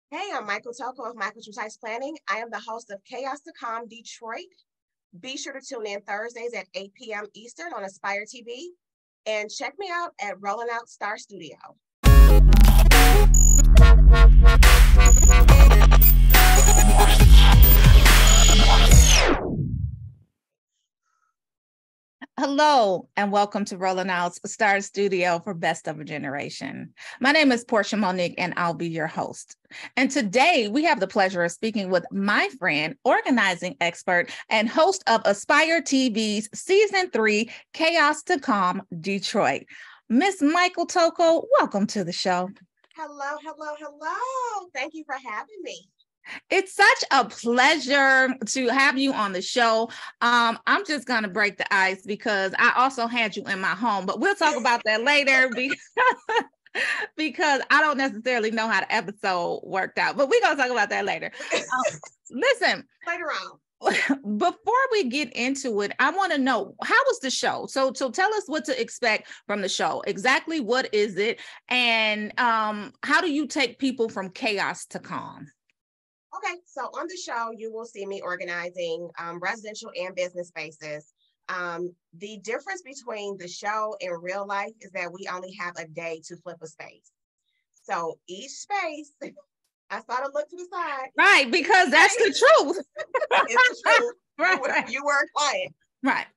Hey, I'm Michael Tocco of Michael Tocco Planning. I am the host of Chaos to Calm Detroit. Be sure to tune in Thursdays at 8 p.m. Eastern on aspireTV and check me out at Rolling Out Star Studio. Hello, and welcome to Rolling Out's Star Studio for Best of a Generation. My name is Porsha Monique, and I'll be your host. And today we have the pleasure of speaking with my friend, organizing expert, and host of aspireTV's Season 3, Chaos to Calm Detroit. Miss Michael Tocco, welcome to the show. Hello, hello, hello. Thank you for having me. It's such a pleasure to have you on the show. I'm just going to break the ice because I also had you in my home, but we'll talk about that later because I don't necessarily know how the episode worked out, but we're going to talk about that later. Listen. Later on. Before we get into it, I want to know, how was the show? So tell us what to expect from the show. Exactly what is it? And how do you take people from chaos to calm? Okay, so on the show, you will see me organizing residential and business spaces. The difference between the show and real life is that we only have a day to flip a space. So each space, I sort of look to the side. Right, because that's the truth. It's the truth. Right. You were a client. Right.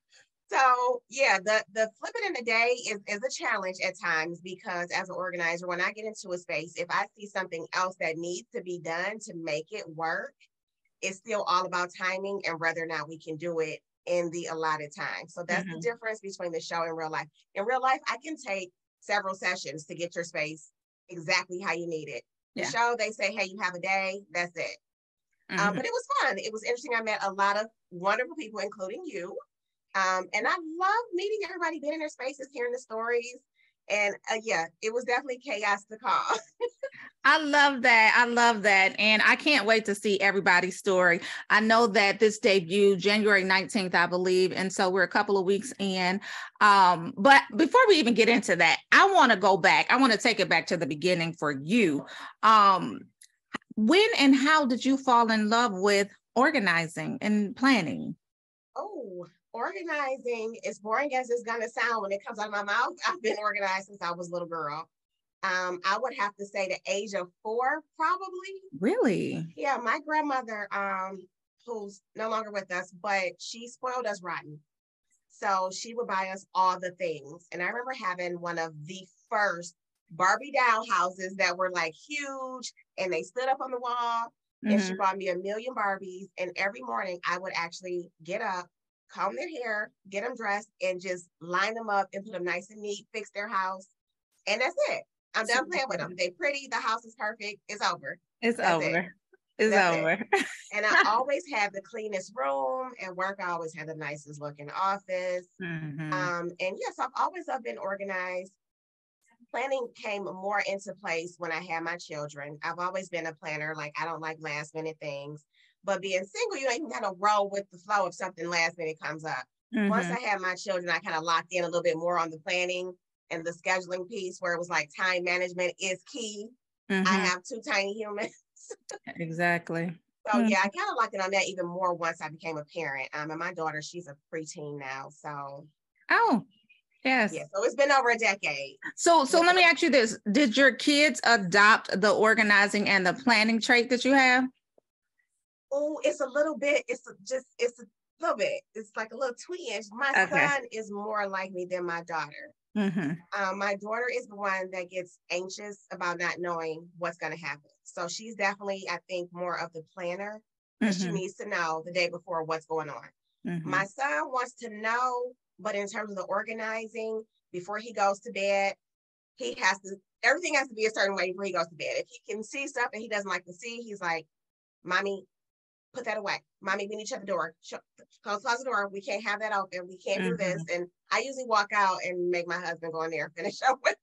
So yeah, the flipping in a day is a challenge at times because as an organizer, when I get into a space, if I see something else that needs to be done to make it work, it's still all about timing and whether or not we can do it in the allotted time. So that's the difference between the show and real life. In real life, I can take several sessions to get your space exactly how you need it. The show, they say, hey, you have a day, that's it. But it was fun. It was interesting. I met a lot of wonderful people, including you. And I love meeting everybody, being in their spaces, hearing the stories. And yeah, it was definitely chaos to calm. I love that. I love that. And I can't wait to see everybody's story. I know that this debuted January 19th, I believe. And so we're a couple of weeks in. But before we even get into that, I want to go back. I want to take it back to the beginning for you. When and how did you fall in love with organizing and planning? Oh, organizing, as boring as it's going to sound when it comes out of my mouth, I've been organized since I was a little girl. I would have to say the age of 4, probably. Really? Yeah, my grandmother, who's no longer with us, but she spoiled us rotten. So she would buy us all the things. And I remember having one of the first Barbie doll houses that were like huge and they stood up on the wall. And she bought me a million Barbies. And every morning I would actually get up, comb their hair, get them dressed, and just line them up and put them nice and neat, fix their house. And that's it. I'm done playing with them. They pretty. The house is perfect. It's over. It's over. It's over. And I always had the cleanest room. At work, I always had the nicest looking office. And yes, I've always been organized. Planning came more into place when I had my children. I've always been a planner. Like, I don't like last minute things. But being single, you know, you kind of roll with the flow if something last minute comes up. Once I had my children, I kind of locked in a little bit more on the planning and the scheduling piece where it was like time management is key. I have 2 tiny humans. Exactly. So yeah, I kind of locked in on that even more once I became a parent. And my daughter, she's a preteen now. So. Oh, yes. Yeah, so it's been over a decade. So let me ask you this. Did your kids adopt the organizing and the planning trait that you have? Oh, it's a little bit. It's a little bit. It's like a little twinge. My son is more like me than my daughter. My daughter is the one that gets anxious about not knowing what's going to happen. So she's definitely, I think, more of the planner. She needs to know the day before what's going on. My son wants to know, but in terms of the organizing, before he goes to bed, everything has to be a certain way before he goes to bed. If he can see stuff and he doesn't like to see, he's like, Mommy, put that away. Mommy, we need to shut the door. Close the door. We can't have that open. We can't do this. And I usually walk out and make my husband go in there and finish up with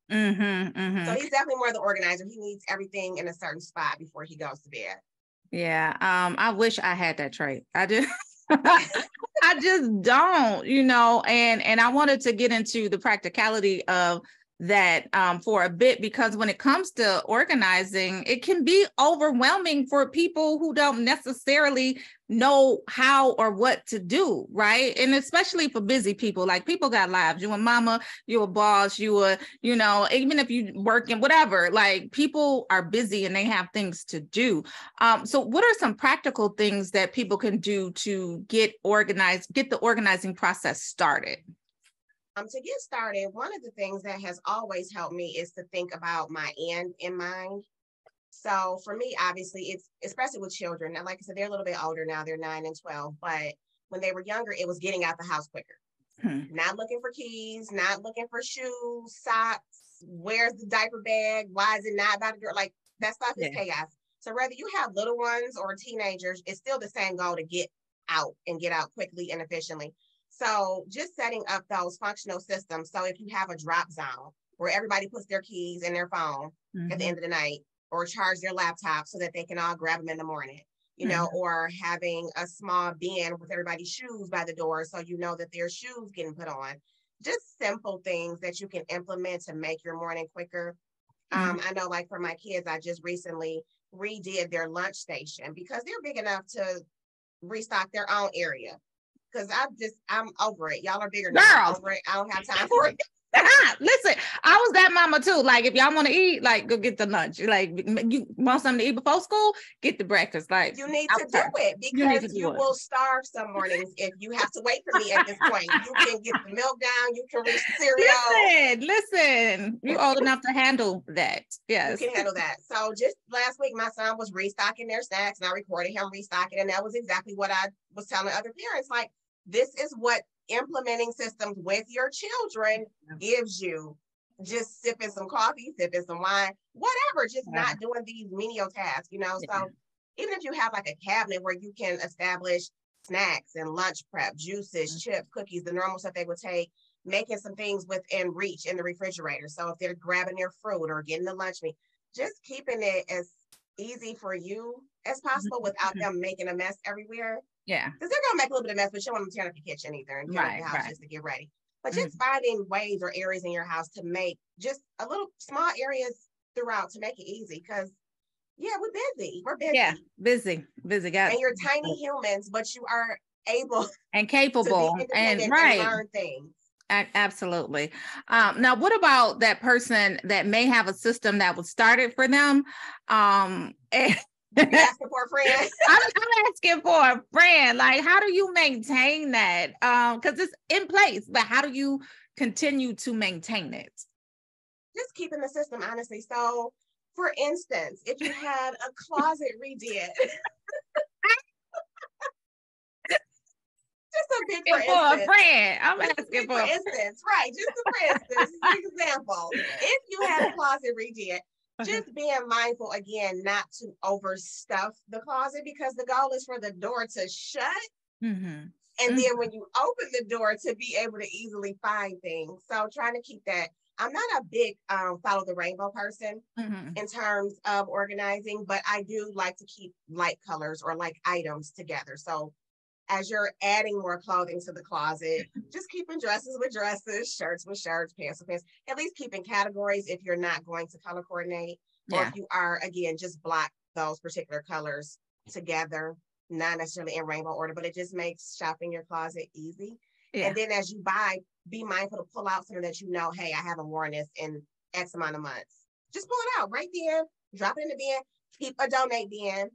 him. So he's definitely more the organizer. He needs everything in a certain spot before he goes to bed. Yeah. I wish I had that trait. I just don't, you know, and I wanted to get into the practicality of that for a bit, because when it comes to organizing, it can be overwhelming for people who don't necessarily know how or what to do, right? And especially for busy people, like people got lives. You a mama, you a boss, even if you work in whatever, like people are busy and they have things to do. So what are some practical things that people can do to get organized, get the organizing process started? To get started, one of the things that has always helped me is to think about my end in mind. So for me, obviously, it's especially with children. Now, like I said, they're a little bit older now, they're 9 and 12, but when they were younger, it was getting out the house quicker. Not looking for keys, not looking for shoes, socks, where's the diaper bag? Why is it not by the door? Like that stuff is chaos. So whether you have little ones or teenagers, it's still the same goal to get out and get out quickly and efficiently. So just setting up those functional systems. So if you have a drop zone where everybody puts their keys in their phone at the end of the night, or charge their laptop so that they can all grab them in the morning, or having a small bin with everybody's shoes by the door so you know that their shoes getting put on. Just simple things that you can implement to make your morning quicker. I know, like for my kids, I just recently redid their lunch station because they're big enough to restock their own area. Because I'm over it. Y'all are bigger now. I'm over it. I don't have time for it. Listen, I was that mama too. Like, if y'all want to eat, like, go get the lunch. Like, you want something to eat before school? Get the breakfast. Like, you need to do it because you will starve some mornings if you have to wait for me at this point. You can get the milk down. You can reach the cereal. Listen. You're old enough to handle that. Yes, you can handle that. So just last week, my son was restocking their snacks, and I recorded him restocking, and that was exactly what I was telling other parents. Like, this is what implementing systems with your children gives you. Just sipping some coffee, sipping some wine, whatever, just not doing these menial tasks, So even if you have like a cabinet where you can establish snacks and lunch prep, juices, chips, cookies, the normal stuff they would take, making some things within reach in the refrigerator. So if they're grabbing their fruit or getting the lunch meat, just keeping it as easy for you as possible without them making a mess everywhere. Yeah. Because they're going to make a little bit of mess, but you don't want them to tear up the kitchen either and tear up the house just to get ready. But just finding ways or areas in your house to make just a little small areas throughout to make it easy. Because, we're busy. We're busy. Yeah, busy. And you're tiny humans, but you are able and capable to be and learn things. Absolutely. Now, what about that person that may have a system that was started for them? You're asking for a friend. I'm asking for a friend. Like, how do you maintain that? Because it's in place, but how do you continue to maintain it? Just keeping the system, honestly. So, for instance, if you had a closet redid, just a big for a friend. I'm asking for instance, right? Just for instance, an example. If you had a closet redid, just being mindful again, not to overstuff the closet, because the goal is for the door to shut. And then when you open the door to be able to easily find things. So trying to keep that. I'm not a big follow the rainbow person in terms of organizing, but I do like to keep light colors or like items together. So as you're adding more clothing to the closet, just keeping dresses with dresses, shirts with shirts, pants with pants, at least keeping categories if you're not going to color coordinate. Or if you are, again, just block those particular colors together, not necessarily in rainbow order, but it just makes shopping your closet easy. And then as you buy, be mindful to pull out something that hey, I haven't worn this in X amount of months. Just pull it out right there, drop it in the bin, keep a donate bin.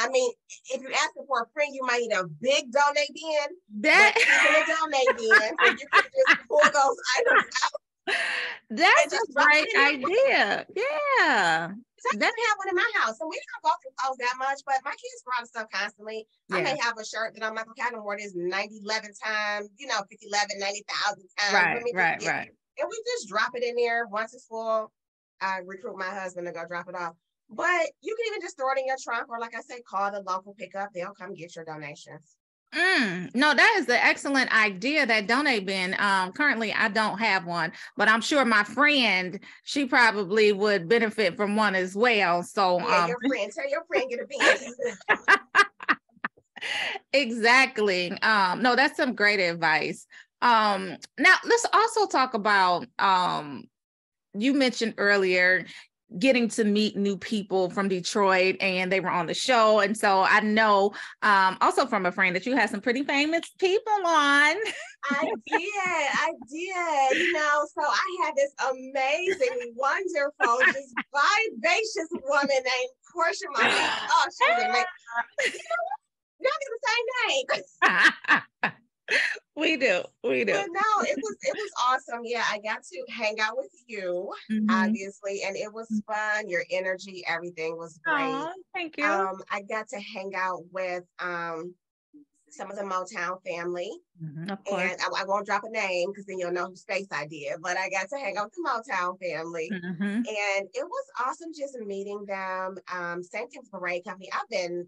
I mean, if you're asking for a friend, you might need a big donate bin. But keeping a donate bin, so you can just pull those items out. That's a great idea. Yeah. I don't have one in my house, so we don't go through clothes that much, but my kids wear out stuff constantly. I may have a shirt that I'm like, okay, I don't wear this 11 times, 50, 11, 90,000 times. Right. And we just drop it in there. Once it's full, I recruit my husband to go drop it off. But you can even just throw it in your trunk, or like I said, call the local pickup. They'll come get your donations. No, that is an excellent idea, that donate bin. Currently I don't have one, but I'm sure my friend, she probably would benefit from one as well. So tell your friend get a bin. Exactly. No, that's some great advice. Now let's also talk about you mentioned earlier getting to meet new people from Detroit, and they were on the show. And so I know also from a friend that you had some pretty famous people on. I did. You know, so I had this amazing, wonderful, just vivacious woman named Porsha Monique. Oh, she was amazing. You know what? Y'all get the same name. We do. But no, it was awesome. Yeah, I got to hang out with you, obviously, and it was fun. Your energy, everything was great. Oh, thank you. I got to hang out with some of the Motown family, of course. And I won't drop a name because then you'll know whose face I did. But I got to hang out with the Motown family, and it was awesome just meeting them. Same thing with Parade Company. I've been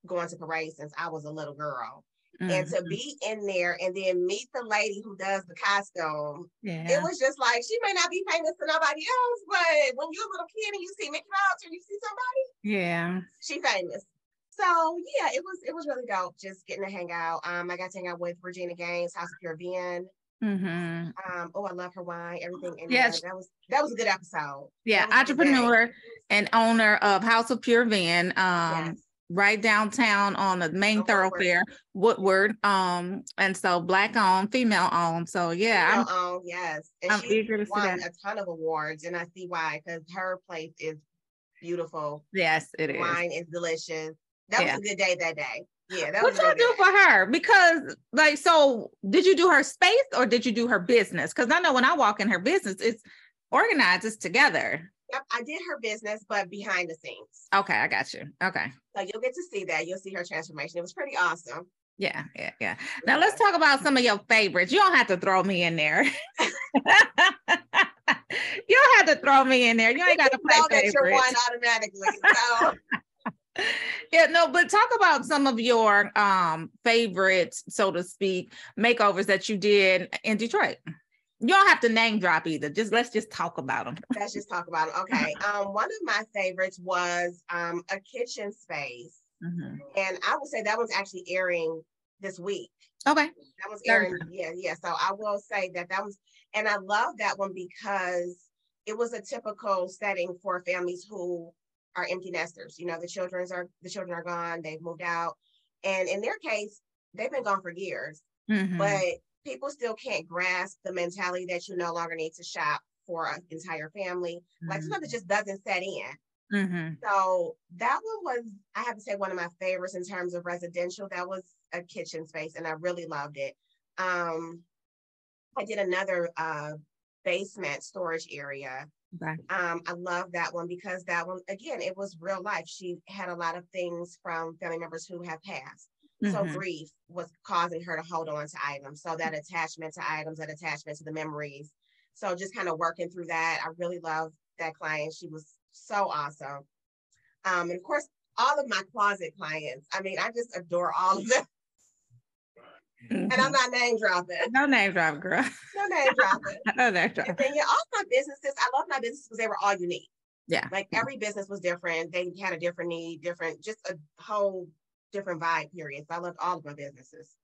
going to parades since I was a little girl. And to be in there and then meet the lady who does the costume, it was just like, she may not be famous to nobody else, but when you're a little kid and you see Mickey Mouse or you see somebody, she famous. So yeah, it was really dope just getting to hang out. I got to hang out with Regina Gaines, House of Pure Vin. Oh, I love her wine, everything in there. That was a good episode. Yeah, entrepreneur and owner of House of Pure Vin. Right downtown on the main thoroughfare, Woodward. And so Black owned, female owned. So yeah, yes. And I'm she eager to see won that. a ton of awards, and I see why, because her place is beautiful. Yes, it is. Wine is delicious. That was a good day that day. Yeah, that was what y'all do for her? Because so did you do her space or did you do her business? Because I know when I walk in her business, it's organized, it's together. Yep, I did her business, but behind the scenes. Okay, I got you. Okay. So you'll get to see that. You'll see her transformation. It was pretty awesome. Yeah. Now let's talk about some of your favorites. You don't have to throw me in there. You don't have to throw me in there. You ain't got to play favorites. That you're one automatically. So. But talk about some of your favorites, so to speak, makeovers that you did in Detroit. You don't have to name drop either. Let's just talk about them. Let's just talk about them. Okay. One of my favorites was a kitchen space. And I would say that was actually airing this week. Okay. That was airing. Yeah. So I will say that was, and I love that one because it was a typical setting for families who are empty nesters. You know, the children are gone, they've moved out. And in their case, they've been gone for years. But people still can't grasp the mentality that you no longer need to shop for an entire family. Like sometimes it just doesn't set in. So that one was, I have to say, one of my favorites in terms of residential. That was a kitchen space and I really loved it. I did another basement storage area. I love that one because that one, again, it was real life. She had a lot of things from family members who have passed. So grief was causing her to hold on to items. So that attachment to items, that attachment to the memories. So just kind of working through that. I really loved that client. She was so awesome. And of course, all of my closet clients, I mean, I just adore all of them. And I'm not name dropping. No name dropping, girl. No name dropping. No name dropping. And then, all my businesses, I love my businesses because they were all unique. Yeah. Like every business was different. They had a different need, just a whole different vibe, period. So I loved all of my businesses.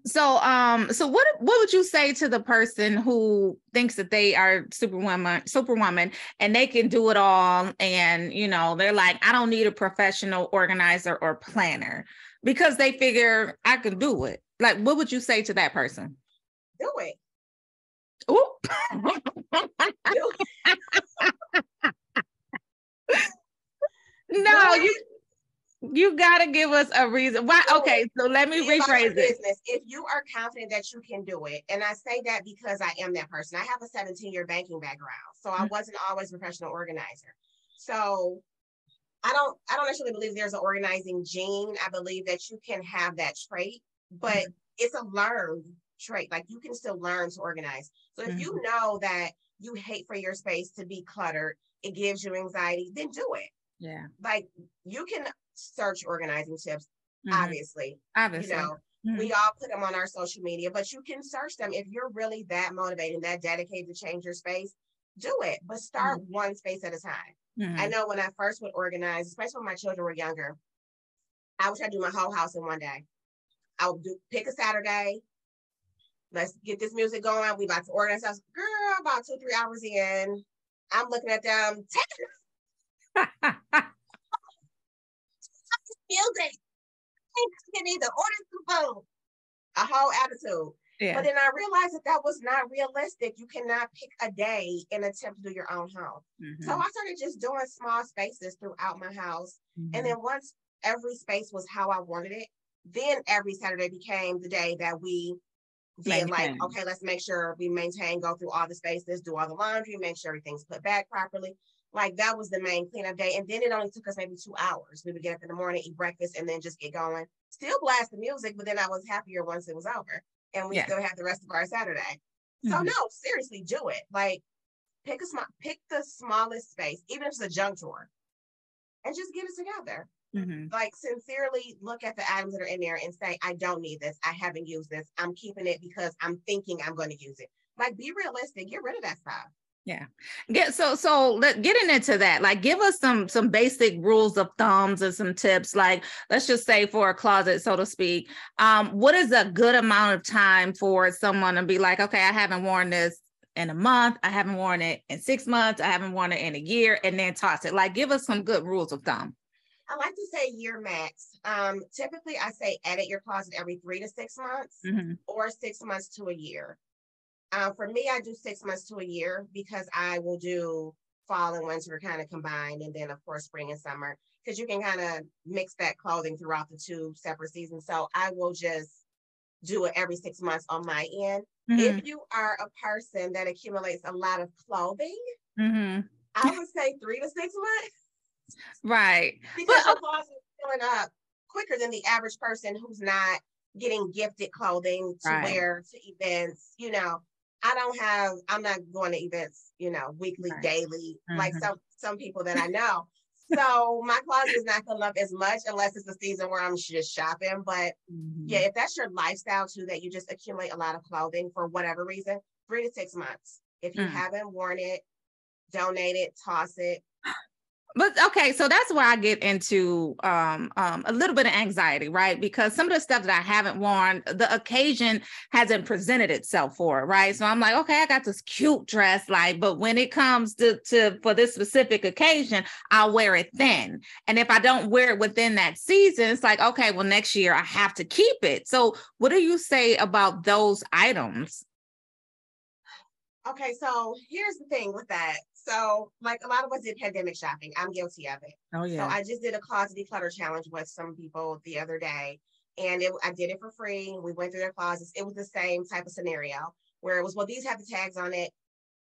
So what would you say to the person who thinks that they are superwoman and they can do it all, and they're like, I don't need a professional organizer or planner because they figure I can do it? Like, what would you say to that person? Do it. Ooh. Do it. No, you got to give us a reason why. Okay, so let me rephrase it. If you are confident that you can do it, and I say that because I am that person. I have a 17-year banking background, so I wasn't always a professional organizer. So I don't actually believe there's an organizing gene. I believe that you can have that trait, but it's a learned trait. Like you can still learn to organize. So if you know that you hate for your space to be cluttered, it gives you anxiety, then do it. Yeah. Like you can search organizing tips, obviously. We all put them on our social media, but you can search them. If you're really that motivated and that dedicated to change your space, do it, but start one space at a time. I know when I first would organize, especially when my children were younger, I would try to do my whole house in one day. I would pick a Saturday. Let's get this music going. We about to organize. Girl, about 2-3 hours in, I'm looking at them. Music. You need to order some food. A whole attitude. Yeah. But then I realized that was not realistic. You cannot pick a day and attempt to do your own home. Mm-hmm. So I started just doing small spaces throughout my house. Mm-hmm. And then once every space was how I wanted it, then every Saturday became the day that we did okay, let's make sure we maintain, go through all the spaces, do all the laundry, make sure everything's put back properly. Like that was the main cleanup day. And then it only took us maybe 2 hours. We would get up in the morning, eat breakfast, and then just get going. Still blast the music, but then I was happier once it was over. And we still have the rest of our Saturday. Mm-hmm. So no, seriously, do it. Like pick the smallest space, even if it's a junk drawer, and just get it together. Mm-hmm. Like sincerely look at the items that are in there and say, I don't need this. I haven't used this. I'm keeping it because I'm thinking I'm going to use it. Like be realistic, get rid of that stuff. Yeah. Getting into that, like give us some basic rules of thumbs and some tips. Like, let's just say for a closet, so to speak, what is a good amount of time for someone to be like, okay, I haven't worn this in a month. I haven't worn it in 6 months. I haven't worn it in a year, and then toss it. Like, give us some good rules of thumb. I like to say year max. Typically I say edit your closet every 3 to 6 months, mm-hmm. or 6 months to a year. For me, I do 6 months to a year because I will do fall and winter kind of combined. And then of course, spring and summer, because you can kind of mix that clothing throughout the 2 separate seasons. So I will just do it every 6 months on my end. Mm-hmm. If you are a person that accumulates a lot of clothing, mm-hmm. I would say 3 to 6 months. Right. Because your closet is filling up quicker than the average person who's not getting gifted clothing to wear to events. I'm not going to events, weekly, daily, mm-hmm. like some people that I know. So my closet is not filling up as much unless it's a season where I'm just shopping. But mm-hmm. yeah, if that's your lifestyle too, that you just accumulate a lot of clothing for whatever reason, 3 to 6 months. If you haven't worn it, donate it, toss it. But okay, so that's where I get into a little bit of anxiety, right? Because some of the stuff that I haven't worn, the occasion hasn't presented itself for it, right? So I'm like, okay, I got this cute dress, but when it comes to for this specific occasion, I'll wear it then. And if I don't wear it within that season, it's like, okay, well, next year I have to keep it. So what do you say about those items? Okay, so here's the thing with that. So, like a lot of us did pandemic shopping. I'm guilty of it. Oh, yeah. So I just did a closet declutter challenge with some people the other day, and I did it for free. We went through their closets. It was the same type of scenario where it was, well, these have the tags on it.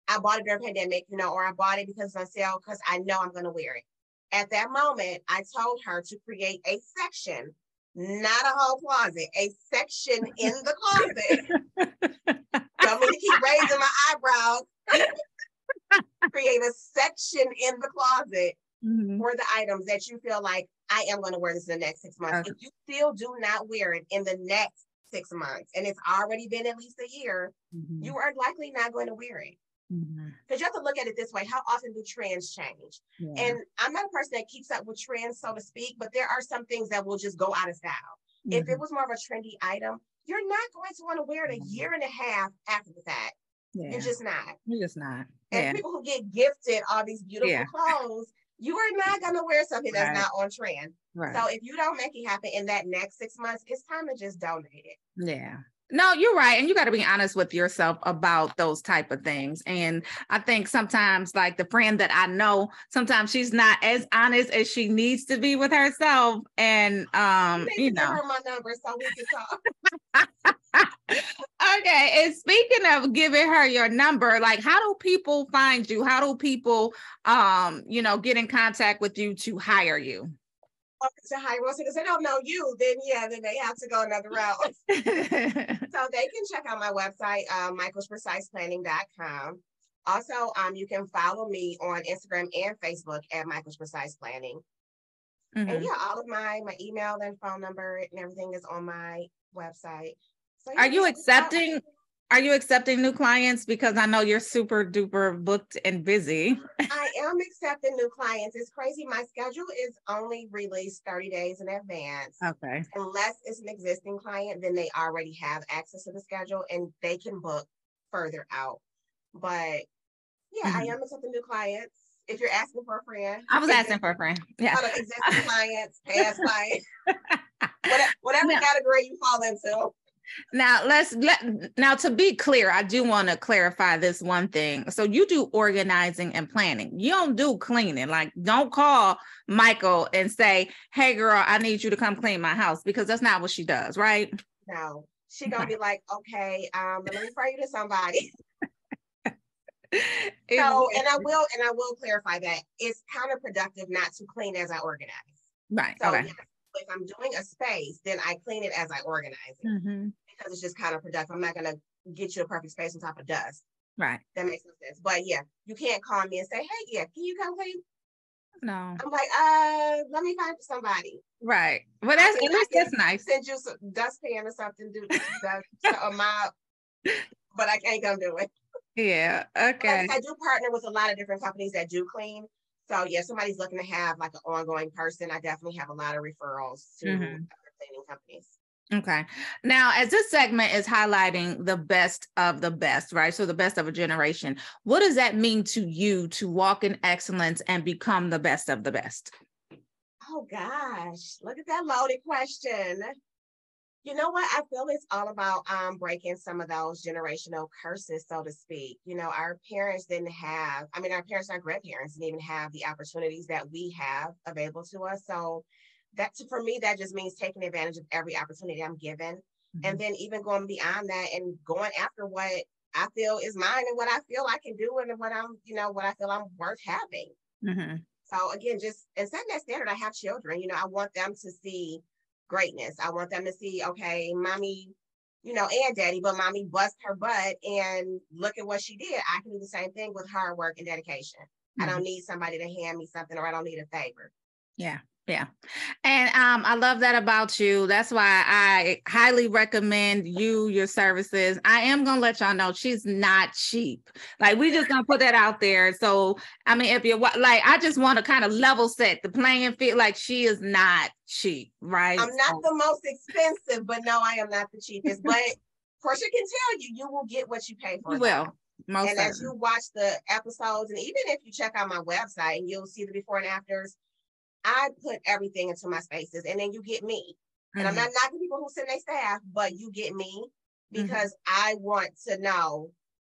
I bought it during pandemic, or I bought it because it's on sale because I know I'm going to wear it. At that moment, I told her to create a section, not a whole closet, a section in the closet. Don't mean to keep raising my eyebrows. Create a section in the closet mm-hmm. for the items that you feel like I am going to wear this in the next 6 months. Okay. If you still do not wear it in the next 6 months, and it's already been at least a year, mm-hmm. you are likely not going to wear it. Because mm-hmm. you have to look at it this way. How often do trends change? Yeah. And I'm not a person that keeps up with trends, so to speak, but there are some things that will just go out of style. Mm-hmm. If it was more of a trendy item, you're not going to want to wear it a year and a half after the fact. Yeah. You're just not. And people who get gifted all these beautiful clothes, you are not going to wear something that's not on trend. Right. So if you don't make it happen in that next 6 months, it's time to just donate it. Yeah. No, you're right. And you got to be honest with yourself about those type of things. And I think sometimes, like the friend that I know, sometimes she's not as honest as she needs to be with herself. And, give her my number so we can talk. Okay. And speaking of giving her your number, like, how do people find you? How do people, get in contact with you to hire you? To hire us because they don't know you, then they have to go another route. So they can check out my website, michaelspreciseplanning.com. Also, you can follow me on Instagram and Facebook at Michael's Precise Planning. Mm-hmm. And all of my email and phone number and everything is on my website. So, Are you accepting new clients? Because I know you're super duper booked and busy. I am accepting new clients. It's crazy. My schedule is only released 30 days in advance. Okay. Unless it's an existing client, then they already have access to the schedule and they can book further out. But Yeah, I am accepting new clients. If you're asking for a friend. I was asking for a friend. Yeah. Existing clients, past clients, whatever category you fall into. Now to be clear, I do want to clarify this one thing. So you do organizing and planning. You don't do cleaning. Like, don't call Michael and say, "Hey girl, I need you to come clean my house," because that's not what she does, right? No. She gonna be like, okay, let me refer you to somebody. So, and I will clarify that it's counterproductive not to clean as I organize. Right. So yes, if I'm doing a space, then I clean it as I organize it, because it's just counterproductive. I'm not gonna get you a perfect space on top of dust. Right. That makes no sense. But yeah, you can't call me and say, "Hey, yeah, can you come clean?" No. I'm like, let me find somebody. Right. Well, that's nice. Send you some dustpan or something, a mop, but I can't come do it. Yeah. Okay. I do partner with a lot of different companies that do clean. So yeah, somebody's looking to have like an ongoing person. I definitely have a lot of referrals to other cleaning companies. Okay. Now, as this segment is highlighting the best of the best, right? So the best of a generation, what does that mean to you to walk in excellence and become the best of the best? Oh gosh, look at that loaded question. You know what? I feel it's all about breaking some of those generational curses, so to speak. You know, our parents didn't have, our parents, our grandparents didn't even have the opportunities that we have available to us. So for me, that just means taking advantage of every opportunity I'm given. And then even going beyond that and going after what I feel is mine and what I feel I can do and what I feel I'm worth having. So again, just in setting that standard, I have children, I want them to see greatness. I want them to see, okay, mommy, and daddy, but mommy bust her butt and look at what she did. I can do the same thing with hard work and dedication. I don't need somebody to hand me something, or I don't need a favor. Yeah. Yeah. And I love that about you. That's why I highly recommend your services. I am going to let y'all know she's not cheap. Like, we just going to put that out there. So, if you're like, I just want to kind of level set the playing field. Like, she is not cheap, right? I'm not the most expensive, but no, I am not the cheapest. But Porsha can tell you will get what you pay for. You will. Most and as you watch the episodes, and even if you check out my website and you'll see the before and afters, I put everything into my spaces, and then you get me. And I'm not knocking people who send their staff, but you get me because I want to know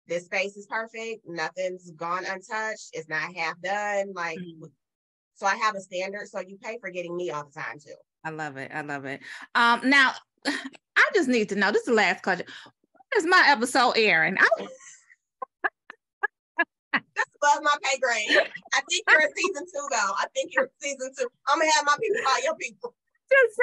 this space is perfect. Nothing's gone untouched. It's not half done. So I have a standard. So you pay for getting me all the time too. I love it. I love it. Now I just need to know, this is the last question. When is my episode airing? That's above my pay grade. I think you're in season 2, though. I'm gonna have my people call your people. Just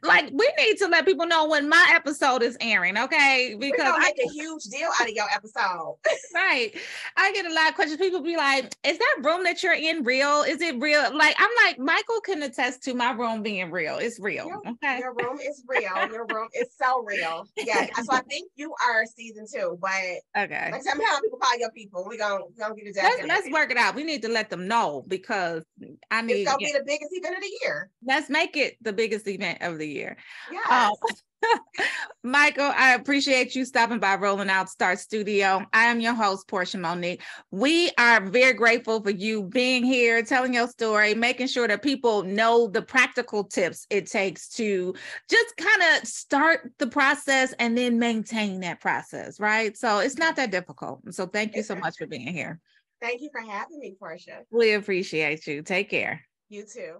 say, we need to let people know when my episode is airing, okay? Because I make a huge deal out of your episode. Right. I get a lot of questions. People be like, is that room that you're in real? Is it real? Like, I'm like, Michael can attest to my room being real. It's real. Okay. Your room is real. Your room is so real. Yeah. So I think you are season 2, but okay. Like, somehow people call your people. We're gonna get it. Let's work it out. We need to let them know, because it's gonna be the biggest event of the year. Let's make it the biggest event of the year. Yes. Michael, I appreciate you stopping by Rolling Out Start Studio. I am your host, Porsha Monique. We are very grateful for you being here, telling your story, making sure that people know the practical tips it takes to just kind of start the process and then maintain that process, right? So it's not that difficult. So thank you so much for being here. Thank you for having me, Porsha. We appreciate you. Take care. You too.